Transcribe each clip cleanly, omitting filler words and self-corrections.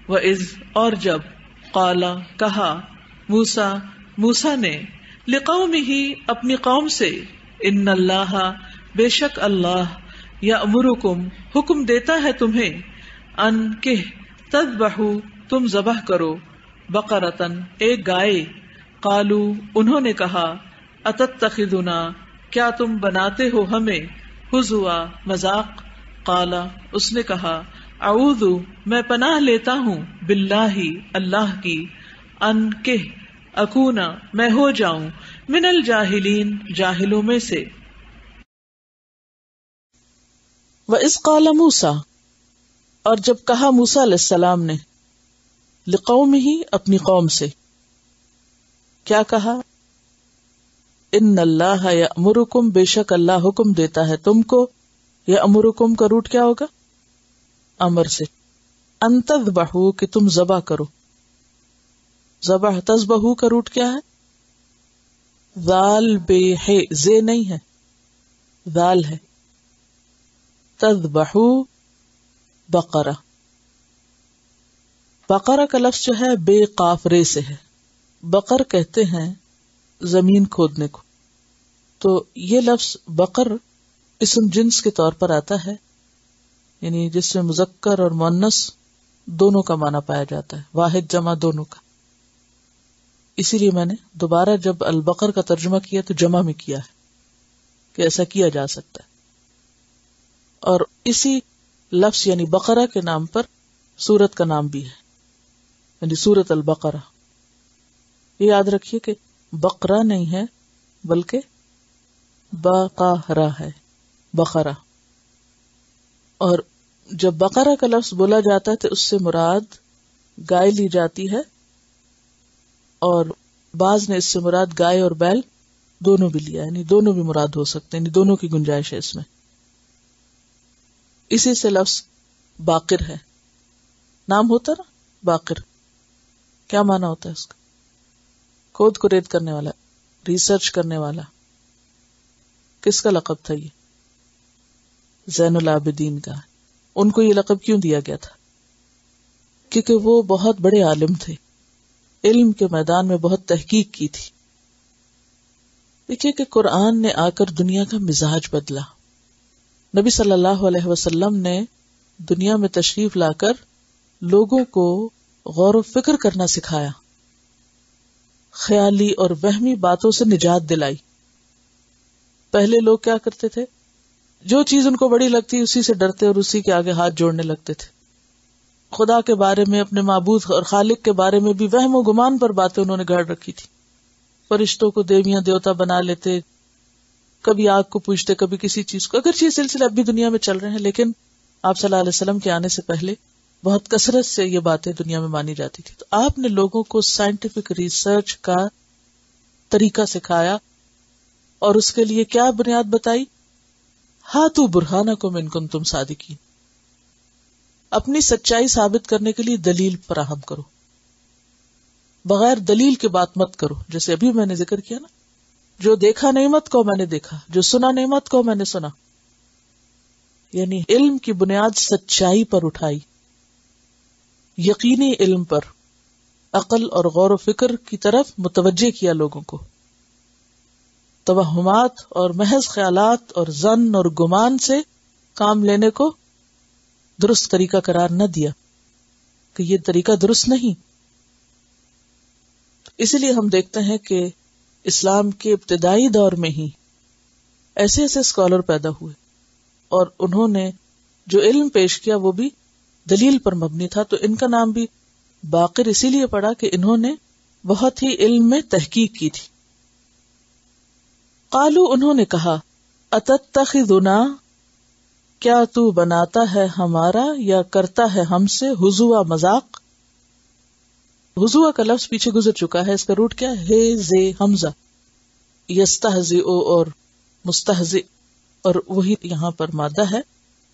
وَإِذْ اور جب قالا کہا موسیٰ نے لِقَوْمِهِ اپنی قوم سے ان اللہ بے شک اللہ یأمرکم حکم دیتا ہے تمہیں ان کہ تذبحوا تم ذبح کرو بقرۃ ایک گائے قالو انہوں نے کہا اتتخذنا کیا تم بناتے ہو ہمیں ہزوا مذاق قالا اس نے کہا اعوذ میں پناہ لیتا ہوں باللہ اللہ کی ان کہ اکونا میں ہو جاؤں من الجاہلین جاہلوں میں سے. وَإِذْ قَالَ مُوسَىٰ اور جب کہا موسیٰ علیہ السلام نے لِقَوْمِهِ اپنی قوم سے کیا کہا ان اللہ یأمرکم بے شک اللہ حکم دیتا ہے تم کو. یأمرکم کا روٹ کیا ہوگا امر سے. ان تذبحوا کہ تم ذبح کرو. ذبح تذبحوا کا روٹ کیا ہے ذال بے ہے زے نہیں ہے ذال ہے. تذبحوا بقرہ بقرہ کا لفظ جو ہے بے قاف رے سے ہے. بقر کہتے ہیں زمین کھودنے کو. تو یہ لفظ بقر اسم جنس کے طور پر آتا ہے یعنی جس میں مذکر اور مؤنث دونوں کا معنی پایا جاتا ہے واحد جمع دونوں کا. اسی لیے میں نے دوبارہ جب البقر کا ترجمہ کیا تو جمع میں کیا ہے کہ ایسا کیا جا سکتا ہے. اور اسی لفظ یعنی بقرہ کے نام پر سورت کا نام بھی ہے یعنی سورت البقرہ. یہ یاد رکھیے کہ بقرہ نہیں ہے بلکہ بقرہ ہے بقرہ. اور جب بقرہ کا لفظ بولا جاتا ہے تو اس سے مراد گائے لی جاتی ہے اور بعض نے اس سے مراد گائے اور بیل دونوں بھی لیا یعنی دونوں بھی مراد ہو سکتے ہیں یعنی دونوں کی گنجائش ہے اس میں. اسی سے لفظ باقر ہے نام ہوتا نا باقر کیا معنی ہوتا ہے اس کا کھود کریت کرنے والا ریسرچ کرنے والا. کس کا لقب تھا یہ زین العابدین کا. ان کو یہ لقب کیوں دیا گیا تھا کیونکہ وہ بہت بڑے عالم تھے علم کے میدان میں بہت تحقیق کی تھی. دیکھیے کہ قرآن نے آ کر دنیا کا مزاج بدلا. نبی صلی اللہ علیہ وسلم نے دنیا میں تشریف لا کر لوگوں کو غور و فکر کرنا سکھایا خیالی اور وہمی باتوں سے نجات دلائی. پہلے لوگ کیا کرتے تھے جو چیز ان کو بڑی لگتی اسی سے ڈرتے اور اسی کے آگے ہاتھ جوڑنے لگتے تھے. خدا کے بارے میں اپنے معبود اور خالق کے بارے میں بھی وہم و گمان پر باتیں انہوں نے گھڑ رکھی تھی. فرشتوں کو دیویاں دیوتا بنا لیتے کبھی آگ کو پوجتے کبھی کسی چیز کو. اگرچہ یہ سلسلے اب بھی دنیا میں چل رہے ہیں لیکن آپ صلی اللہ علیہ وسلم کے آنے سے پہلے بہت کثرت سے یہ باتیں دنیا میں مانی جاتی تھی. تو آپ نے لوگوں کو سائنٹیفک ریسرچ کا طریقہ سکھایا اور اس کے لیے کیا بنیاد بتائی ہاتھو برہانکم ان کنتم صادقین. اپنی سچائی ثابت کرنے کے لیے دلیل فراہم کرو بغیر دلیل کے بات مت کرو. جیسے ابھی میں نے ذکر کیا نا جو دیکھا نہیں مت کو میں نے دیکھا جو سنا نہیں مت کو میں نے سنا. یعنی علم کی بنیاد سچائی پر اٹھائی یقینی علم پر عقل اور غور و فکر کی طرف متوجہ کیا لوگوں کو. توہمات اور محض خیالات اور ظن اور گمان سے کام لینے کو درست طریقہ قرار نہ دیا کہ یہ طریقہ درست نہیں. اسی لیے ہم دیکھتے ہیں کہ اسلام کے ابتدائی دور میں ہی ایسے ایسے اسکالر پیدا ہوئے اور انہوں نے جو علم پیش کیا وہ بھی دلیل پر مبنی تھا. تو ان کا نام بھی باقر اسی لیے پڑا کہ انہوں نے بہت ہی علم میں تحقیق کی تھی. قالو انہوں نے کہا اتتخذنا کیا تو بناتا ہے ہمارا یا کرتا ہے ہم سے ہزوا مذاق. ہزوا کا لفظ پیچھے گزر چکا ہے. اس کا روٹ کیا ہے زے حمزہ یستہزئ اور مستہزئ اور وہی یہاں پر مادہ ہے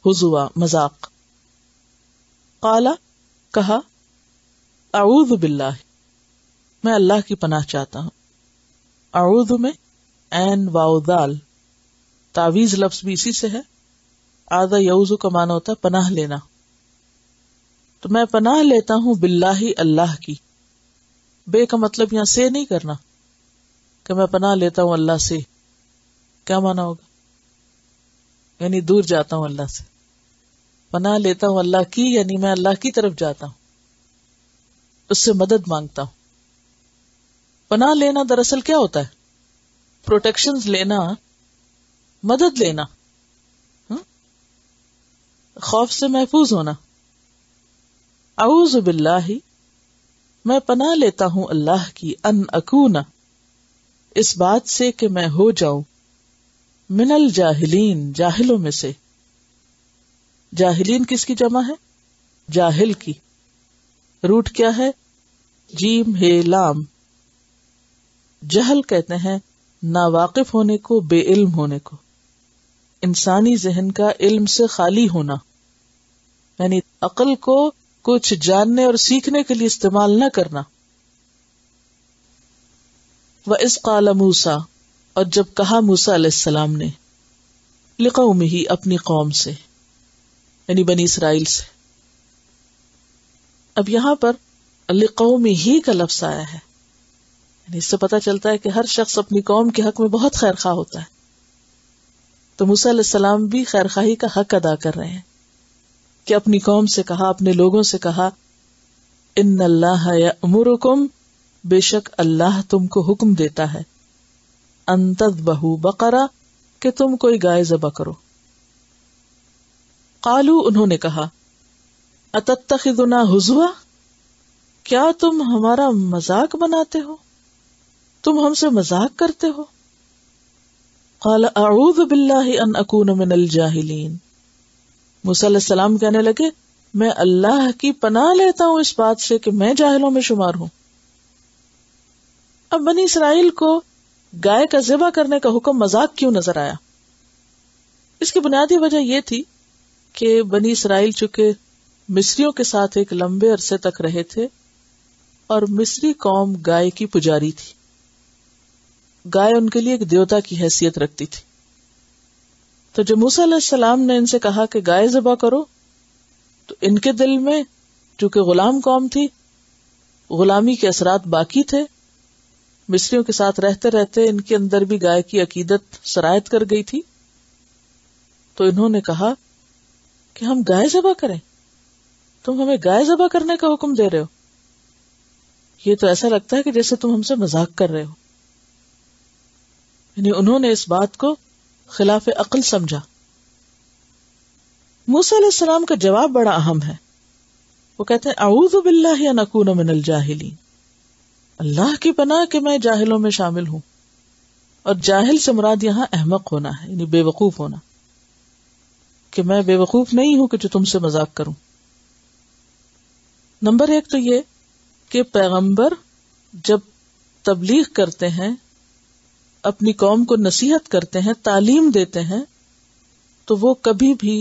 ہزوا مذاق. قالا کہا اعوذ باللہ میں اللہ کی پناہ چاہتا ہوں. اعوذ میں عین واو دال تعویذ لفظ بھی اسی سے ہے. آذا یعوذ کا معنی ہوتا ہے پناہ لینا. تو میں پناہ لیتا ہوں باللہ اللہ کی. بے کا مطلب یہاں سے نہیں کرنا کہ میں پناہ لیتا ہوں اللہ سے. کیا مانا ہوگا؟ یعنی دور جاتا ہوں اللہ سے. پناہ لیتا ہوں اللہ کی یعنی میں اللہ کی طرف جاتا ہوں, اس سے مدد مانگتا ہوں. پناہ لینا دراصل کیا ہوتا ہے؟ پروٹیکشنز لینا, مدد لینا, خوف سے محفوظ ہونا. اعوذ باللہ, میں پناہ لیتا ہوں اللہ کی, ان اکون, اس بات سے کہ میں ہو جاؤں, من الجاہلین, جاہلوں میں سے. جاہلین کس کی جمع ہے؟ جاہل کی. روٹ کیا ہے؟ جیم ہے لام. جہل کہتے ہیں ناواقف ہونے کو, بے علم ہونے کو. انسانی ذہن کا علم سے خالی ہونا, یعنی عقل کو کچھ جاننے اور سیکھنے کے لیے استعمال نہ کرنا. وَإِذْ قَالَ مُوسَىٰ, اور جب کہا موسیٰ علیہ السلام نے, لِقَوْمِهِ, اپنی قوم سے, یعنی بنی اسرائیل سے. اب یہاں پر لِقَوْمِهِ کا لفظ آیا ہے, یعنی اس سے پتہ چلتا ہے کہ ہر شخص اپنی قوم کے حق میں بہت خیر خواہ ہوتا ہے. تو موسیٰ علیہ السلام بھی خیر خواہی کا حق ادا کر رہے ہیں کہ اپنی قوم سے کہا, اپنے لوگوں سے کہا, ان اللہ یأمرکم, بے شک اللہ تم کو حکم دیتا ہے, ان تذبحوا بقرہ, کہ تم کوئی گائے ذبح کرو. قالو, انہوں نے کہا, اتتخذنا ہزوا, کیا تم ہمارا مذاق بناتے ہو, تم ہم سے مذاق کرتے ہو. قال اعوذ باللہ ان اکون من الجاہلین, موسیٰ علیہ السلام کہنے لگے, میں اللہ کی پناہ لیتا ہوں اس بات سے کہ میں جاہلوں میں شمار ہوں. اب بنی اسرائیل کو گائے کا ذبح کرنے کا حکم مذاق کیوں نظر آیا؟ اس کی بنیادی وجہ یہ تھی کہ بنی اسرائیل چونکہ مصریوں کے ساتھ ایک لمبے عرصے تک رہے تھے اور مصری قوم گائے کی پجاری تھی. گائے ان کے لیے ایک دیوتا کی حیثیت رکھتی تھی. تو جب موسیٰ علیہ السلام نے ان سے کہا کہ گائے ذبح کرو, تو ان کے دل میں چونکہ غلام قوم تھی, غلامی کے اثرات باقی تھے, مصریوں کے ساتھ رہتے رہتے ان کے اندر بھی گائے کی عقیدت سرایت کر گئی تھی. تو انہوں نے کہا کہ ہم گائے ذبح کریں, تم ہمیں گائے ذبح کرنے کا حکم دے رہے ہو, یہ تو ایسا لگتا ہے کہ جیسے تم ہم سے مذاق کر رہے ہو. یعنی انہوں نے اس بات کو خلاف عقل سمجھا. موسیٰ علیہ السلام کا جواب بڑا اہم ہے. وہ کہتے ہیں اعوذ باللہ ان اکون من الجاہلین, اللہ کی پناہ کہ میں جاہلوں میں شامل ہوں. اور جاہل سے مراد یہاں احمق ہونا ہے, یعنی بے وقوف ہونا, کہ میں بے وقوف نہیں ہوں کہ جو تم سے مذاق کروں. نمبر 1 تو یہ کہ پیغمبر جب تبلیغ کرتے ہیں, اپنی قوم کو نصیحت کرتے ہیں, تعلیم دیتے ہیں, تو وہ کبھی بھی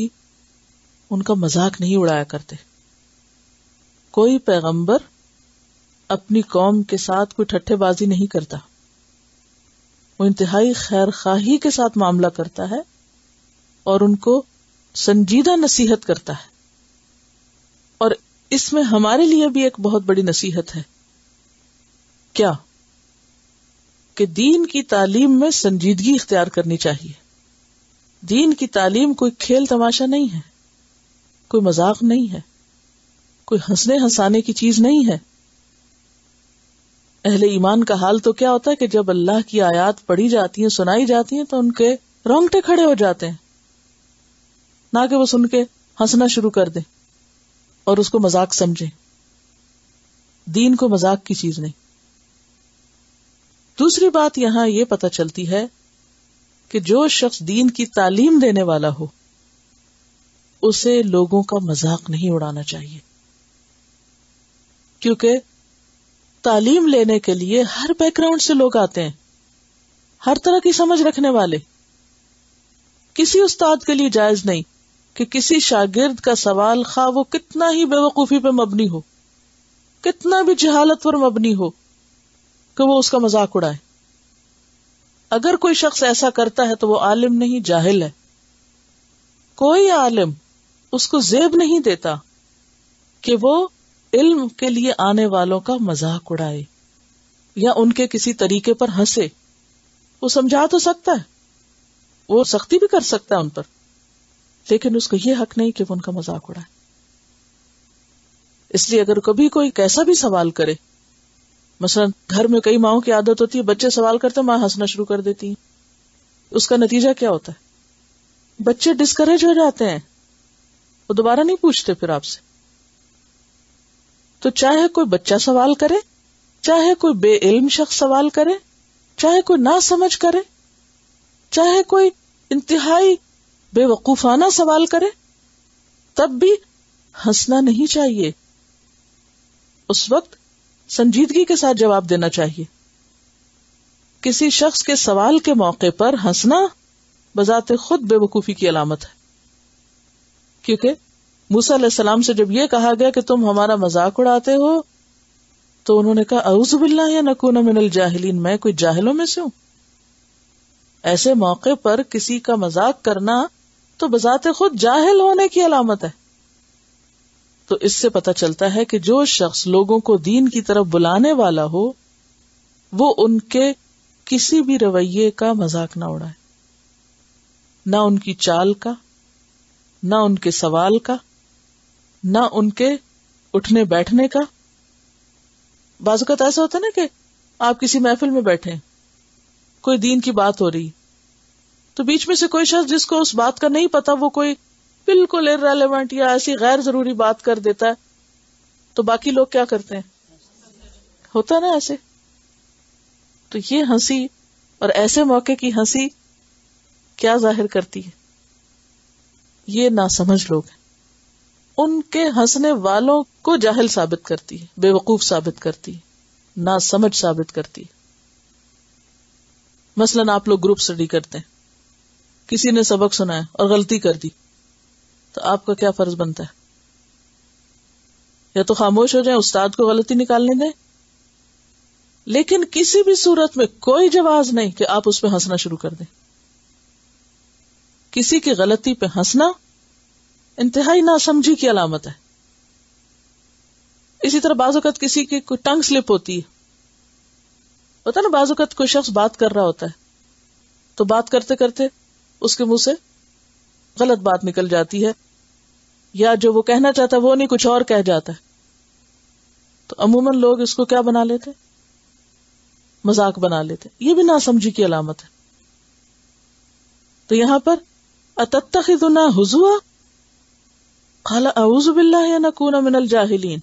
ان کا مذاق نہیں اڑایا کرتے. کوئی پیغمبر اپنی قوم کے ساتھ کوئی ٹھٹھے بازی نہیں کرتا, وہ انتہائی خیر خواہی کے ساتھ معاملہ کرتا ہے اور ان کو سنجیدہ نصیحت کرتا ہے. اور اس میں ہمارے لیے بھی ایک بہت بڑی نصیحت ہے. کیا؟ کہ دین کی تعلیم میں سنجیدگی اختیار کرنی چاہیے. دین کی تعلیم کوئی کھیل تماشا نہیں ہے, کوئی مذاق نہیں ہے, کوئی ہنسنے ہنسانے کی چیز نہیں ہے. اہل ایمان کا حال تو کیا ہوتا ہے کہ جب اللہ کی آیات پڑھی جاتی ہیں, سنائی جاتی ہیں, تو ان کے رونگٹے کھڑے ہو جاتے ہیں, نہ کہ وہ سن کے ہنسنا شروع کر دیں اور اس کو مذاق سمجھیں. دین کو مذاق کی چیز نہیں. دوسری بات یہاں یہ پتہ چلتی ہے کہ جو شخص دین کی تعلیم دینے والا ہو, اسے لوگوں کا مذاق نہیں اڑانا چاہیے, کیونکہ تعلیم لینے کے لیے ہر بیک گراؤنڈ سے لوگ آتے ہیں, ہر طرح کی سمجھ رکھنے والے. کسی استاد کے لیے جائز نہیں کہ کسی شاگرد کا سوال خواہ وہ کتنا ہی بے وقوفی پہ مبنی ہو, کتنا بھی جہالت پر مبنی ہو, کہ وہ اس کا مذاق اڑائے. اگر کوئی شخص ایسا کرتا ہے تو وہ عالم نہیں, جاہل ہے. کوئی عالم اس کو زیب نہیں دیتا کہ وہ علم کے لیے آنے والوں کا مذاق اڑائے یا ان کے کسی طریقے پر ہنسے. وہ سمجھا تو سکتا ہے, وہ سختی بھی کر سکتا ہے ان پر, لیکن اس کو یہ حق نہیں کہ وہ ان کا مذاق اڑائے. اس لیے اگر کبھی کوئی کیسا بھی سوال کرے, مثلا گھر میں کئی ماؤں کی عادت ہوتی ہے بچے سوال کرتے ماں ہنسنا شروع کر دیتی ہیں, اس کا نتیجہ کیا ہوتا ہے؟ بچے ڈسکریج ہو جاتے ہیں, وہ دوبارہ نہیں پوچھتے پھر آپ سے. تو چاہے کوئی بچہ سوال کرے, چاہے کوئی بے علم شخص سوال کرے, چاہے کوئی نہ سمجھ کرے, چاہے کوئی انتہائی بے وقوفانہ سوال کرے, تب بھی ہنسنا نہیں چاہیے. اس وقت سنجیدگی کے ساتھ جواب دینا چاہیے. کسی شخص کے سوال کے موقع پر ہنسنا بذات خود بے وقوفی کی علامت ہے, کیونکہ موسیٰ علیہ السلام سے جب یہ کہا گیا کہ تم ہمارا مذاق اڑاتے ہو تو انہوں نے کہا اعوذ باللہ یا نکون من الجاہلین, میں کوئی جاہلوں میں سے ہوں. ایسے موقع پر کسی کا مذاق کرنا تو بذات خود جاہل ہونے کی علامت ہے. تو اس سے پتہ چلتا ہے کہ جو شخص لوگوں کو دین کی طرف بلانے والا ہو وہ ان کے کسی بھی رویے کا مذاق نہ اڑائے, نہ ان کی چال کا, نہ ان کے سوال کا, نہ ان کے اٹھنے بیٹھنے کا. بعض اوقات ایسا ہوتا ہے نا کہ آپ کسی محفل میں بیٹھے, کوئی دین کی بات ہو رہی, تو بیچ میں سے کوئی شخص جس کو اس بات کا نہیں پتا وہ کوئی بالکل irrelevant یا ایسی غیر ضروری بات کر دیتا ہے, تو باقی لوگ کیا کرتے ہیں؟ ہوتا نا ایسے. تو یہ ہنسی اور ایسے موقع کی ہنسی کیا ظاہر کرتی ہے؟ یہ ناسمجھ لوگ ہیں, ان کے ہنسنے والوں کو جاہل ثابت کرتی ہے, بے وقوف ثابت کرتی ہے, ناسمجھ ثابت کرتی ہے. مثلاً آپ لوگ گروپ اسٹڈی کرتے ہیں, کسی نے سبق سنایا اور غلطی کر دی, تو آپ کا کیا فرض بنتا ہے؟ یا تو خاموش ہو جائیں, استاد کو غلطی نکالنے دیں, لیکن کسی بھی صورت میں کوئی جواز نہیں کہ آپ اس پہ ہنسنا شروع کر دیں. کسی کی غلطی پہ ہنسنا انتہائی ناسمجھی کی علامت ہے. اسی طرح بعض اوقات کسی کی کوئی ٹنگ سلپ ہوتی ہے, ہوتا نا بعض اوقات کوئی شخص بات کر رہا ہوتا ہے تو بات کرتے کرتے اس کے منہ سے غلط بات نکل جاتی ہے, یا جو وہ کہنا چاہتا ہے وہ نہیں کچھ اور کہہ جاتا ہے, تو عموماً لوگ اس کو کیا بنا لیتے؟ مذاق بنا لیتے. یہ بھی ناسمجھی کی علامت ہے. تو یہاں پر اتتخذنا ہزوا قال اعوذ باللہ ان اکون من الجاہلین,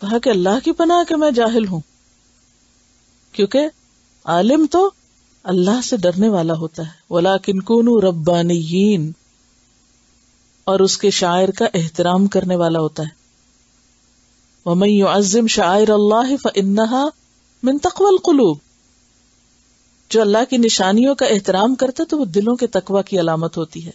کہا کہ اللہ کی پناہ کہ میں جاہل ہوں, کیونکہ عالم تو اللہ سے ڈرنے والا ہوتا ہے, ولیکن کونوا ربانیین, اور اس کے شاعر کا احترام کرنے والا ہوتا ہے. ومن یعظم شعائر اللہ فانها من تقوی القلوب, جو اللہ کی نشانیوں کا احترام کرتا ہے تو وہ دلوں کے تقوی کی علامت ہوتی ہے.